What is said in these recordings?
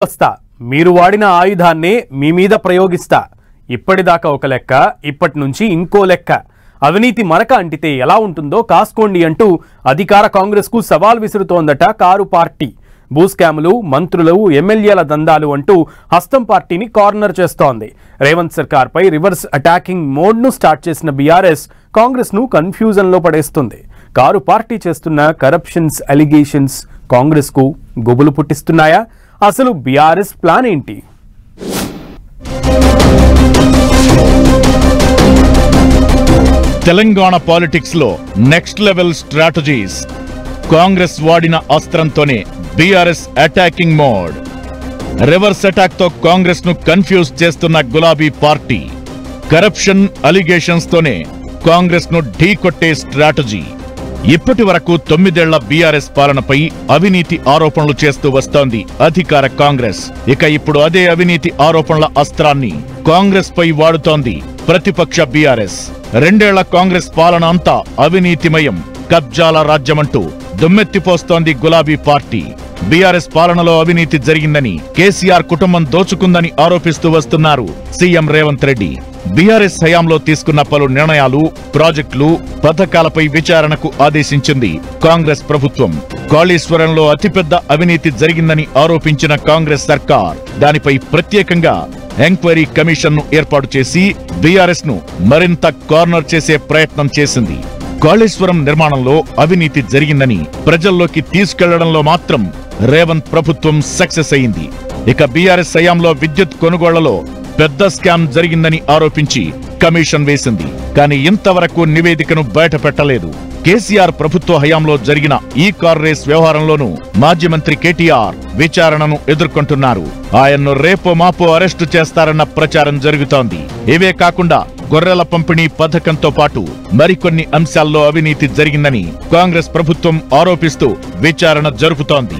వస్తా మీరు వాడిన ఆయుధాన్ని మీ మీద ప్రయోగిస్తా. ఇప్పటిదాకా ఒక లెక్క, ఇప్పటి నుంచి ఇంకో లెక్క. అవినీతి మరక అంటితే ఎలా ఉంటుందో కాసుకోండి అంటూ అధికార కాంగ్రెస్ కు సవాల్ విసురుతోందట కారు పార్టీ. భూస్కాములు, మంత్రులు, ఎమ్మెల్యేల దందాలు అంటూ హస్తం పార్టీని కార్నర్ చేస్తోంది. రేవంత్ సర్కార్ పై రివర్స్ అటాకింగ్ మోడ్ ను స్టార్ట్ చేసిన బీఆర్ఎస్ కాంగ్రెస్ ను కన్ఫ్యూజన్ లో పడేస్తుంది. కారు పార్టీ చేస్తున్న కరప్షన్స్ అలిగేషన్స్ కాంగ్రెస్ కు గుబులు పుట్టిస్తున్నాయా? అసలు బీఆర్ఎస్ ప్లాన్ ఏంటి? తెలంగాణ పాలిటిక్స్ లో నెక్స్ట్ లెవెల్ స్ట్రాటజీస్. కాంగ్రెస్ వాడిన అస్త్రంతోనే BRS attacking mode. Reverse attack తో కాంగ్రెస్ ను కన్ఫ్యూజ్ చేస్తున్న గులాబీ పార్టీ. కరప్షన్ అలిగేషన్స్ తోనే కాంగ్రెస్ ను ఢీ కొట్టే స్ట్రాటజీ. ఇప్పటి వరకు 9 ఏళ్ల బీఆర్ఎస్ పాలనపై అవినీతి ఆరోపణలు చేస్తూ వస్తోంది అధికార కాంగ్రెస్. ఇక ఇప్పుడు అదే అవినీతి ఆరోపణల అస్త్రాన్ని కాంగ్రెస్ పై వాడుతోంది ప్రతిపక్ష బీఆర్ఎస్. 2 ఏళ్ల కాంగ్రెస్ పాలన అంతా అవినీతిమయం, కబ్జాల రాజ్యమంటూ దుమ్మెత్తిపోస్తోంది గులాబీ పార్టీ. బీఆర్ఎస్ పాలనలో అవినీతి జరిగిందని, కేసీఆర్ కుటుంబం దోచుకుందని ఆరోపిస్తూ వస్తున్నారు సీఎం రేవంత్ రెడ్డి. బీఆర్ఎస్ హయాంలో తీసుకున్న పలు నిర్ణయాలు, ప్రాజెక్టులు, పథకాలపై విచారణకు ఆదేశించింది కాంగ్రెస్ ప్రభుత్వం. కాళేశ్వరంలో అతిపెద్ద అవినీతి జరిగిందని ఆరోపించిన కాంగ్రెస్ సర్కార్ దానిపై ప్రత్యేకంగా ఎంక్వైరీ కమిషన్ ను ఏర్పాటు చేసి బీఆర్ఎస్ ను మరింత కార్నర్ చేసే ప్రయత్నం చేసింది. కాళేశ్వరం నిర్మాణంలో అవినీతి జరిగిందని ప్రజల్లోకి తీసుకెళ్లడంలో మాత్రం రేవంత్ ప్రభుత్వం సక్సెస్ అయింది. ఇక బీఆర్ఎస్ హయాంలో విద్యుత్ కొనుగోళ్లలో పెద్ద స్కామ్ జరిగిందని ఆరోపించి కమిషన్ వేసింది. కానీ ఇంతవరకు నివేదికను బయటపెట్టలేదు. కేసీఆర్ ప్రభుత్వ హయాంలో జరిగిన ఈ కార్ రేస్ వ్యవహారంలోనూ మాజీ మంత్రి కేటీఆర్ విచారణను ఎదుర్కొంటున్నారు. ఆయన్ను రేపో మాపో అరెస్టు చేస్తారన్న ప్రచారం జరుగుతోంది. ఇవే కాకుండా గొర్రెల పంపిణీ పథకంతో పాటు మరికొన్ని అంశాల్లో అవినీతి జరిగిందని కాంగ్రెస్ ప్రభుత్వం ఆరోపిస్తూ విచారణ జరుపుతోంది.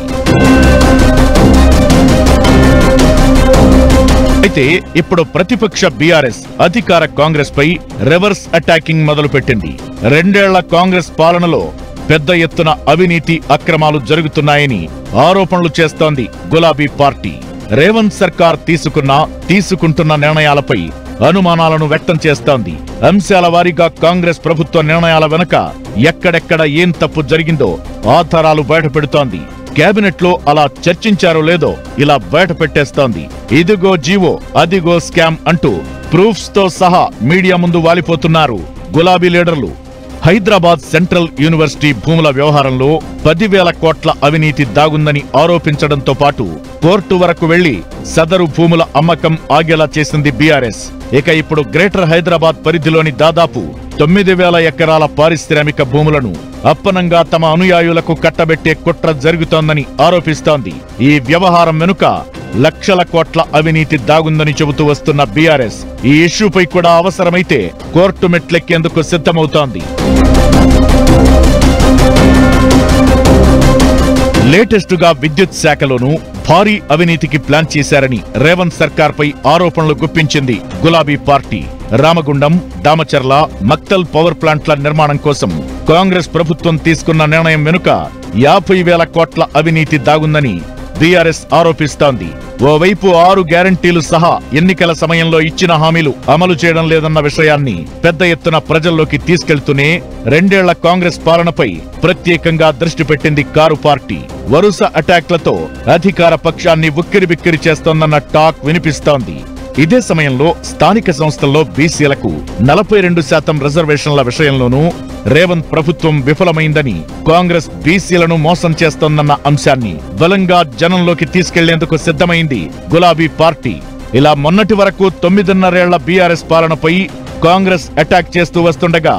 అయితే ఇప్పుడు ప్రతిపక్ష బీఆర్ఎస్ అధికార కాంగ్రెస్ పై రివర్స్ అటాకింగ్ మొదలుపెట్టింది. 2 ఏళ్ల కాంగ్రెస్ పాలనలో పెద్ద ఎత్తున అవినీతి అక్రమాలు జరుగుతున్నాయని ఆరోపణలు చేస్తోంది గులాబీ పార్టీ. రేవంత్ సర్కార్ తీసుకుంటున్న నిర్ణయాలపై అనుమానాలను వ్యక్తం చేస్తోంది. అంశాల వారీగా కాంగ్రెస్ ప్రభుత్వ నిర్ణయాల వెనుక ఎక్కడెక్కడ ఏం తప్పు జరిగిందో ఆధారాలు బయటపెడుతోంది. కేబినెట్ లో అలా చర్చించారో లేదో ఇలా బయట పెట్టేస్తోంది. ఇదిగో జీవో, అదిగో స్కామ్ అంటూ ప్రూఫ్స్ తో సహా మీడియా ముందు వాలిపోతున్నారు గులాబీ లీడర్లు. హైదరాబాద్ సెంట్రల్ యూనివర్సిటీ భూముల వ్యవహారంలో 10,000 కోట్ల అవినీతి దాగుందని ఆరోపించడంతో పాటు కోర్టు వరకు వెళ్లి సదరు భూముల అమ్మకం ఆగేలా చేసింది బీఆర్ఎస్. ఇక ఇప్పుడు గ్రేటర్ హైదరాబాద్ పరిధిలోని దాదాపు 9,000 ఎకరాల పారిశ్రామిక భూములను అప్పనంగా తమ అనుయాయులకు కట్టబెట్టే కుట్ర జరుగుతోందని ఆరోపిస్తోంది. ఈ వ్యవహారం వెనుక లక్షల కోట్ల అవినీతి దాగుందని చెబుతూ వస్తున్న బీఆర్ఎస్ ఈ ఇష్యూపై కూడా అవసరమైతే కోర్టు మెట్లెక్కేందుకు సిద్ధమవుతోంది. లేటెస్ట్ గా విద్యుత్ శాఖలోనూ భారీ అవినీతికి ప్లాన్ చేశారని రేవంత్ సర్కార్ పై ఆరోపణలు గుప్పించింది గులాబీ పార్టీ. రామగుండం, దామచర్ల, మక్తల్ పవర్ ప్లాంట్ల నిర్మాణం కోసం కాంగ్రెస్ ప్రభుత్వం తీసుకున్న నిర్ణయం వెనుక 50,000 కోట్ల అవినీతి దాగుందని బీఆర్ఎస్ ఆరోపిస్తోంది. ఓవైపు 6 గ్యారంటీలు సహా ఎన్నికల సమయంలో ఇచ్చిన హామీలు అమలు చేయడం లేదన్న విషయాన్ని పెద్ద ఎత్తున ప్రజల్లోకి తీసుకెళ్తూనే 2 ఏళ్ల కాంగ్రెస్ పాలనపై ప్రత్యేకంగా దృష్టి పెట్టింది కారు పార్టీ. వరుస అటాక్లతో అధికార పక్షాన్ని ఉక్కిరిబిక్కిరి చేస్తోందన్న టాక్ వినిపిస్తోంది. ఇదే సమయంలో స్థానిక సంస్థల్లో బీసీలకు 42% రిజర్వేషన్ల విషయంలోనూ రేవంత్ ప్రభుత్వం విఫలమైందని, కాంగ్రెస్ బీసీలను మోసం చేస్తోందన్న అంశాన్ని బలంగా జనంలోకి తీసుకెళ్లేందుకు సిద్ధమైంది గులాబీ పార్టీ. ఇలా మొన్నటి వరకు 9.5 ఏళ్ల బీఆర్ఎస్ పాలనపై కాంగ్రెస్ అటాక్ చేస్తూ వస్తుండగా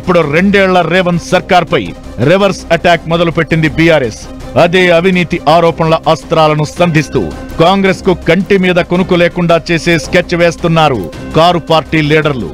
ఇప్పుడు 2 ఏళ్ల రేవంత్ సర్కార్ పై రివర్స్ అటాక్ మొదలుపెట్టింది బీఆర్ఎస్. అదే అవినీతి ఆరోపణల అస్త్రాలను సంధిస్తూ కాంగ్రెస్ కు కంటి మీద కునుకు లేకుండా చేసే స్కెచ్ వేస్తున్నారు కారు పార్టీ లీడర్లు.